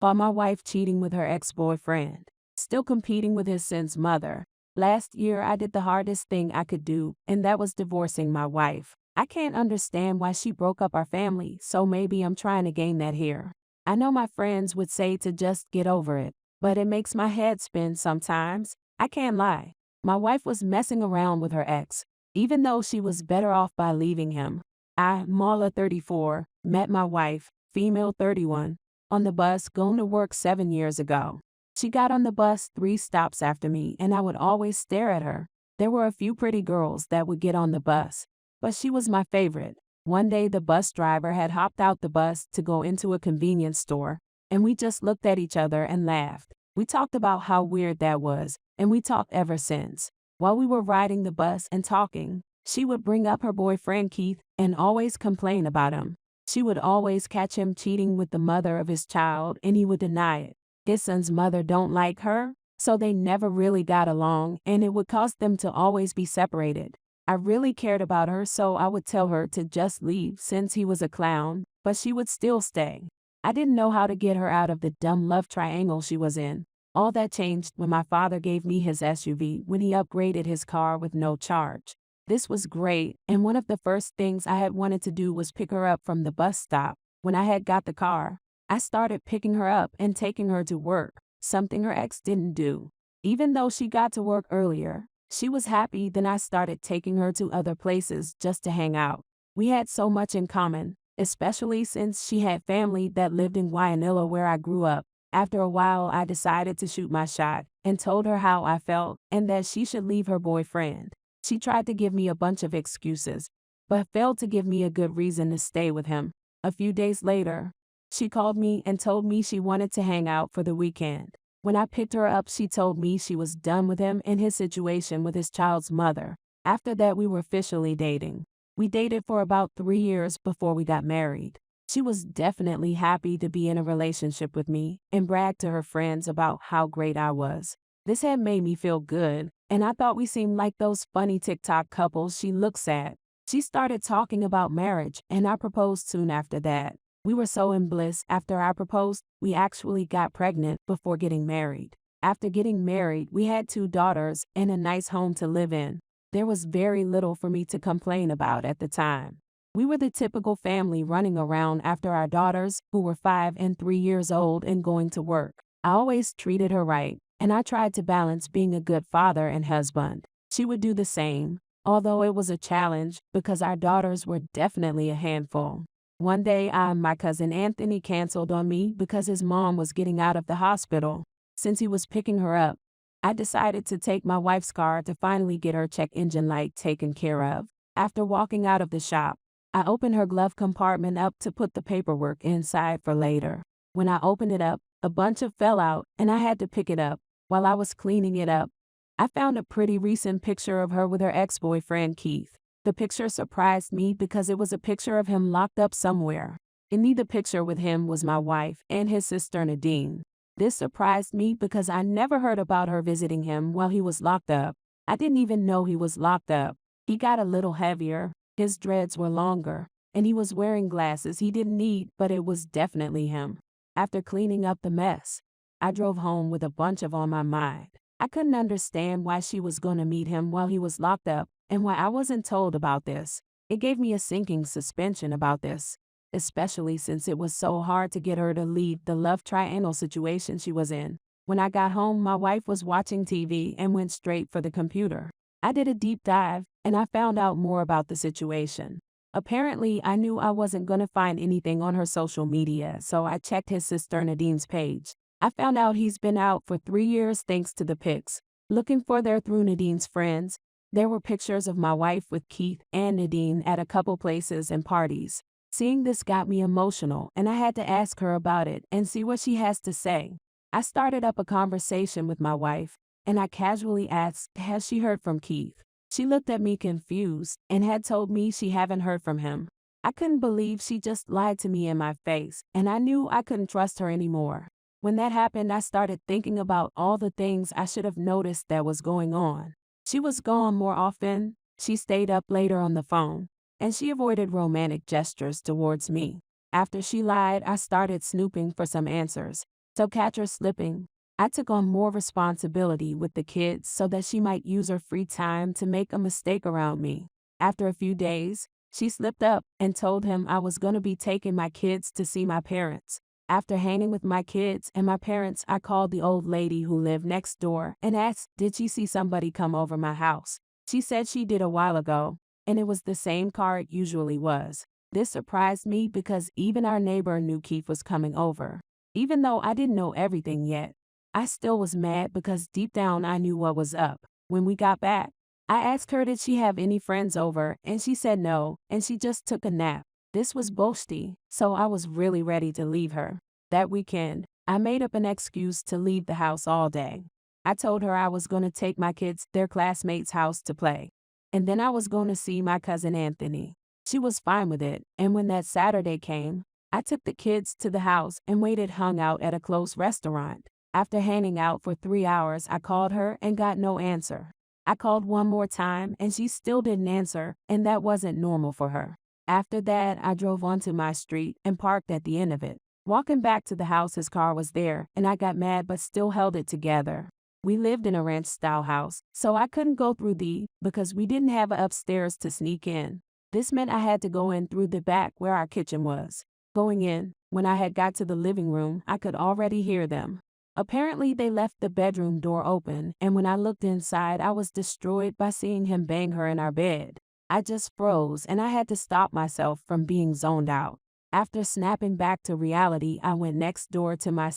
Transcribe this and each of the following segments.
Caught my wife cheating with her ex-boyfriend. Still competing with his son's mother. Last year I did the hardest thing I could do, and that was divorcing my wife. I can't understand why she broke up our family, so maybe I'm trying to gain that here. I know my friends would say to just get over it, but it makes my head spin sometimes. I can't lie. My wife was messing around with her ex, even though she was better off by leaving him. I, Mala 34, met my wife, female 31, on the bus going to work 7 years ago. She got on the bus 3 stops after me, and I would always stare at her. There were a few pretty girls that would get on the bus, but she was my favorite. One day the bus driver had hopped out the bus to go into a convenience store, and we just looked at each other and laughed. We talked about how weird that was, and we talked ever since. While we were riding the bus and talking, she would bring up her boyfriend Keith and always complain about him. She would always catch him cheating with the mother of his child, and he would deny it. His son's mother don't like her, so they never really got along, and it would cause them to always be separated. I really cared about her, so I would tell her to just leave since he was a clown, but she would still stay. I didn't know how to get her out of the dumb love triangle she was in. All that changed when my father gave me his SUV when he upgraded his car with no charge. This was great, and one of the first things I had wanted to do was pick her up from the bus stop. When I had got the car, I started picking her up and taking her to work, something her ex didn't do. Even though she got to work earlier, she was happy. Then I started taking her to other places just to hang out. We had so much in common, especially since she had family that lived in Guayanilla where I grew up. After a while I decided to shoot my shot and told her how I felt and that she should leave her boyfriend. She tried to give me a bunch of excuses, but failed to give me a good reason to stay with him. A few days later, she called me and told me she wanted to hang out for the weekend. When I picked her up, she told me she was done with him and his situation with his child's mother. After that, we were officially dating. We dated for about 3 years before we got married. She was definitely happy to be in a relationship with me and bragged to her friends about how great I was. This had made me feel good, and I thought we seemed like those funny TikTok couples she looks at. She started talking about marriage, and I proposed soon after that. We were so in bliss. After I proposed, we actually got pregnant before getting married. After getting married, we had 2 daughters and a nice home to live in. There was very little for me to complain about at the time. We were the typical family running around after our daughters, who were 5 and 3 years old, and going to work. I always treated her right, and I tried to balance being a good father and husband. She would do the same, although it was a challenge because our daughters were definitely a handful. One day my cousin Anthony canceled on me because his mom was getting out of the hospital. Since he was picking her up, I decided to take my wife's car to finally get her check engine light taken care of. After walking out of the shop, I opened her glove compartment up to put the paperwork inside for later. When I opened it up, a bunch of fell out and I had to pick it up. While I was cleaning it up, I found a pretty recent picture of her with her ex-boyfriend Keith. The picture surprised me because it was a picture of him locked up somewhere. In the picture with him was my wife and his sister Nadine. This surprised me because I never heard about her visiting him while he was locked up. I didn't even know he was locked up. He got a little heavier, his dreads were longer, and he was wearing glasses he didn't need, but it was definitely him. After cleaning up the mess, I drove home with a bunch on my mind. I couldn't understand why she was going to meet him while he was locked up, and why I wasn't told about this. It gave me a sinking suspicion about this, especially since it was so hard to get her to leave the love triangle situation she was in. When I got home, my wife was watching TV and went straight for the computer. I did a deep dive, and I found out more about the situation. Apparently, I knew I wasn't going to find anything on her social media, so I checked his sister Nadine's page. I found out he's been out for 3 years thanks to the pics. Looking for there through Nadine's friends, there were pictures of my wife with Keith and Nadine at a couple places and parties. Seeing this got me emotional, and I had to ask her about it and see what she has to say. I started up a conversation with my wife, and I casually asked, has she heard from Keith? She looked at me confused and had told me she haven't heard from him. I couldn't believe she just lied to me in my face, and I knew I couldn't trust her anymore. When that happened, I started thinking about all the things I should have noticed that was going on. She was gone more often, she stayed up later on the phone, and she avoided romantic gestures towards me. After she lied, I started snooping for some answers. So catch her slipping. I took on more responsibility with the kids so that she might use her free time to make a mistake around me. After a few days, she slipped up and told him I was going to be taking my kids to see my parents. After hanging with my kids and my parents, I called the old lady who lived next door and asked, did she see somebody come over my house? She said she did a while ago, and it was the same car it usually was. This surprised me because even our neighbor knew Keith was coming over. Even though I didn't know everything yet, I still was mad because deep down I knew what was up. When we got back, I asked her did she have any friends over, and she said no, and she just took a nap. This was bullshit, so I was really ready to leave her. That weekend, I made up an excuse to leave the house all day. I told her I was going to take my kids to their classmates' house to play, and then I was going to see my cousin Anthony. She was fine with it, and when that Saturday came, I took the kids to the house and waited hung out at a close restaurant. After hanging out for 3 hours, I called her and got no answer. I called one more time and she still didn't answer, and that wasn't normal for her. After that, I drove onto my street and parked at the end of it. Walking back to the house, his car was there, and I got mad but still held it together. We lived in a ranch-style house, so I couldn't go through because we didn't have a upstairs to sneak in. This meant I had to go in through the back where our kitchen was. Going in, when I had got to the living room, I could already hear them. Apparently, they left the bedroom door open, and when I looked inside, I was destroyed by seeing him bang her in our bed. I just froze, and I had to stop myself from being zoned out. After snapping back to reality, I went next door to my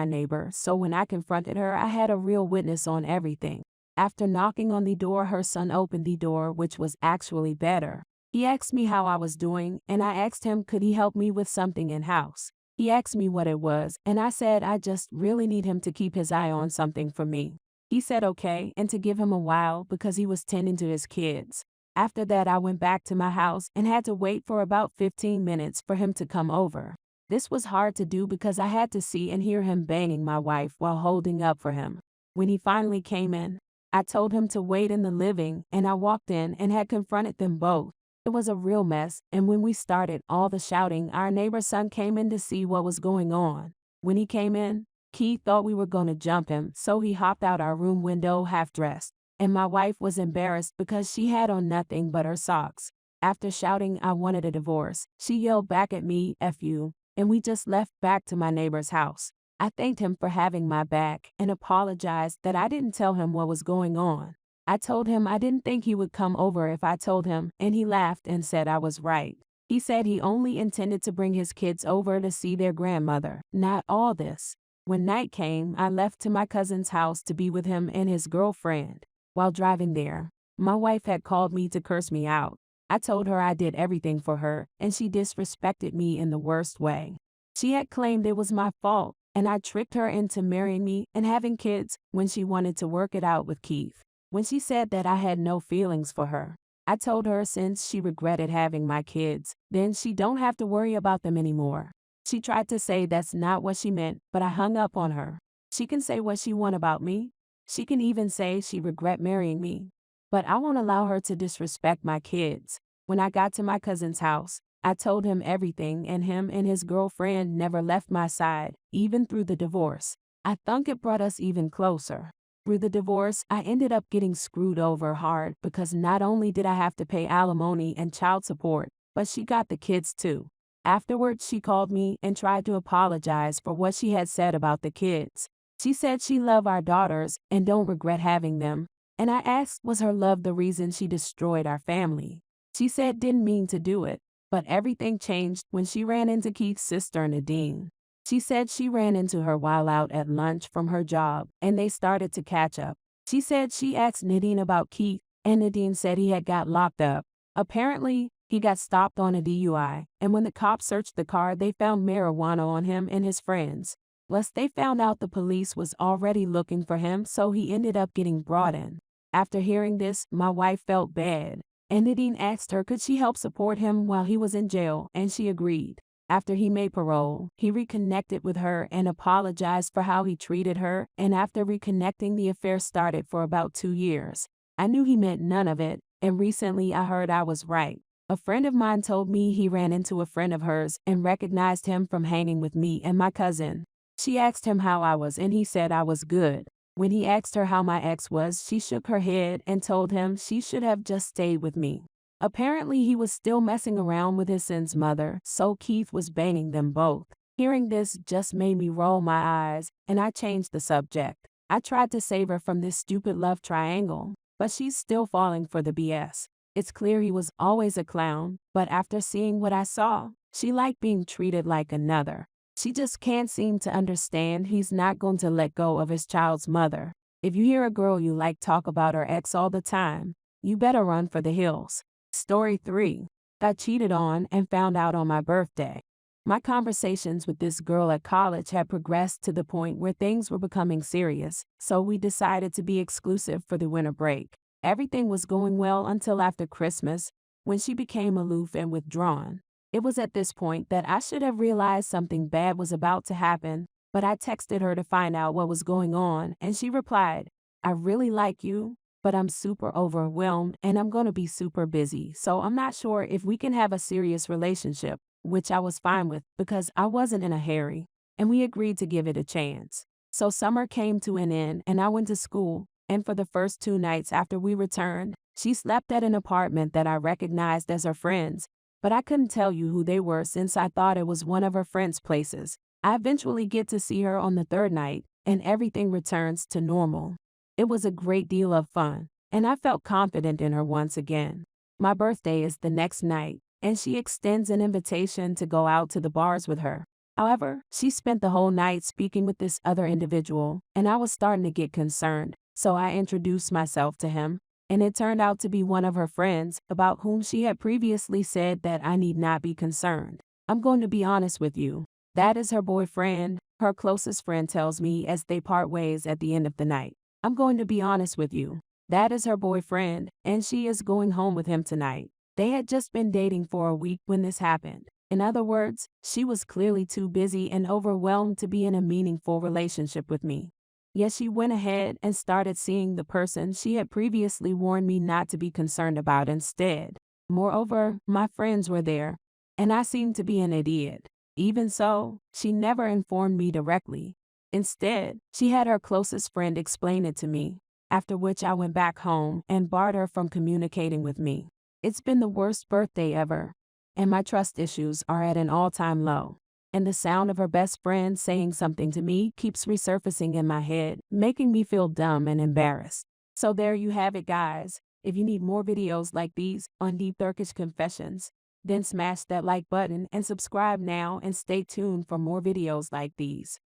neighbor, so when I confronted her, I had a real witness on everything. After knocking on the door, her son opened the door, which was actually better. He asked me how I was doing, and I asked him could he help me with something in-house. He asked me what it was, and I said I just really need him to keep his eye on something for me. He said okay, and to give him a while because he was tending to his kids. After that, I went back to my house and had to wait for about 15 minutes for him to come over. This was hard to do because I had to see and hear him banging my wife while holding up for him. When he finally came in, I told him to wait in the living, and I walked in and had confronted them both. It was a real mess, and when we started all the shouting, our neighbor's son came in to see what was going on. When he came in, Keith thought we were going to jump him, so he hopped out our room window half-dressed, and my wife was embarrassed because she had on nothing but her socks. After shouting I wanted a divorce, she yelled back at me, "F you," and we just left back to my neighbor's house. I thanked him for having my back and apologized that I didn't tell him what was going on. I told him I didn't think he would come over if I told him, and he laughed and said I was right. He said he only intended to bring his kids over to see their grandmother, not all this. When night came, I left to my cousin's house to be with him and his girlfriend. While driving there, my wife had called me to curse me out. I told her I did everything for her, and she disrespected me in the worst way. She had claimed it was my fault, and I tricked her into marrying me and having kids when she wanted to work it out with Keith. When she said that I had no feelings for her, I told her since she regretted having my kids, then she don't have to worry about them anymore. She tried to say that's not what she meant, but I hung up on her. She can say what she want about me. She can even say she regret marrying me. But I won't allow her to disrespect my kids. When I got to my cousin's house, I told him everything, and him and his girlfriend never left my side, even through the divorce. I think it brought us even closer. Through the divorce, I ended up getting screwed over hard because not only did I have to pay alimony and child support, but she got the kids too. Afterwards, she called me and tried to apologize for what she had said about the kids. She said she loved our daughters and don't regret having them, and I asked was her love the reason she destroyed our family. She said didn't mean to do it, but everything changed when she ran into Keith's sister Nadine. She said she ran into her while out at lunch from her job, and they started to catch up. She said she asked Nadine about Keith, and Nadine said he had got locked up. Apparently, he got stopped on a DUI, and when the cops searched the car, they found marijuana on him and his friends. Plus, they found out the police was already looking for him, so he ended up getting brought in. After hearing this, my wife felt bad, and Nadine asked her could she help support him while he was in jail, and she agreed. After he made parole, he reconnected with her and apologized for how he treated her, and after reconnecting, the affair started for about 2 years. I knew he meant none of it, and recently I heard I was right. A friend of mine told me he ran into a friend of hers and recognized him from hanging with me and my cousin. She asked him how I was and he said I was good. When he asked her how my ex was, she shook her head and told him she should have just stayed with me. Apparently he was still messing around with his son's mother, so Keith was banging them both. Hearing this just made me roll my eyes, and I changed the subject. I tried to save her from this stupid love triangle, but she's still falling for the BS. It's clear he was always a clown, but after seeing what I saw, she liked being treated like another. She just can't seem to understand he's not going to let go of his child's mother. If you hear a girl you like talk about her ex all the time, you better run for the hills. Story 3. Got cheated on and found out on my birthday. My conversations with this girl at college had progressed to the point where things were becoming serious, so we decided to be exclusive for the winter break. Everything was going well until after Christmas, when she became aloof and withdrawn. It was at this point that I should have realized something bad was about to happen, but I texted her to find out what was going on, and she replied, "I really like you, but I'm super overwhelmed and I'm going to be super busy, so I'm not sure if we can have a serious relationship," which I was fine with because I wasn't in a hurry, and we agreed to give it a chance. So summer came to an end and I went to school, and for the first 2 nights after we returned, she slept at an apartment that I recognized as her friend's, but I couldn't tell you who they were since I thought it was one of her friends' places. I eventually get to see her on the 3rd night, and everything returns to normal. It was a great deal of fun, and I felt confident in her once again. My birthday is the next night, and she extends an invitation to go out to the bars with her. However, she spent the whole night speaking with this other individual, and I was starting to get concerned, so I introduced myself to him, and it turned out to be one of her friends about whom she had previously said that I need not be concerned. I'm going to be honest with you. That is her boyfriend, her closest friend tells me as they part ways at the end of the night. I'm going to be honest with you. That is her boyfriend, and she is going home with him tonight. They had just been dating for a week when this happened. In other words, she was clearly too busy and overwhelmed to be in a meaningful relationship with me. Yet she went ahead and started seeing the person she had previously warned me not to be concerned about instead. Moreover, my friends were there, and I seemed to be an idiot. Even so, she never informed me directly. Instead, she had her closest friend explain it to me, after which I went back home and barred her from communicating with me. It's been the worst birthday ever, and my trust issues are at an all-time low. And the sound of her best friend saying something to me keeps resurfacing in my head, making me feel dumb and embarrassed. So there you have it, guys. If you need more videos like these on Deep Turkish Confessions, then smash that like button and subscribe now and stay tuned for more videos like these.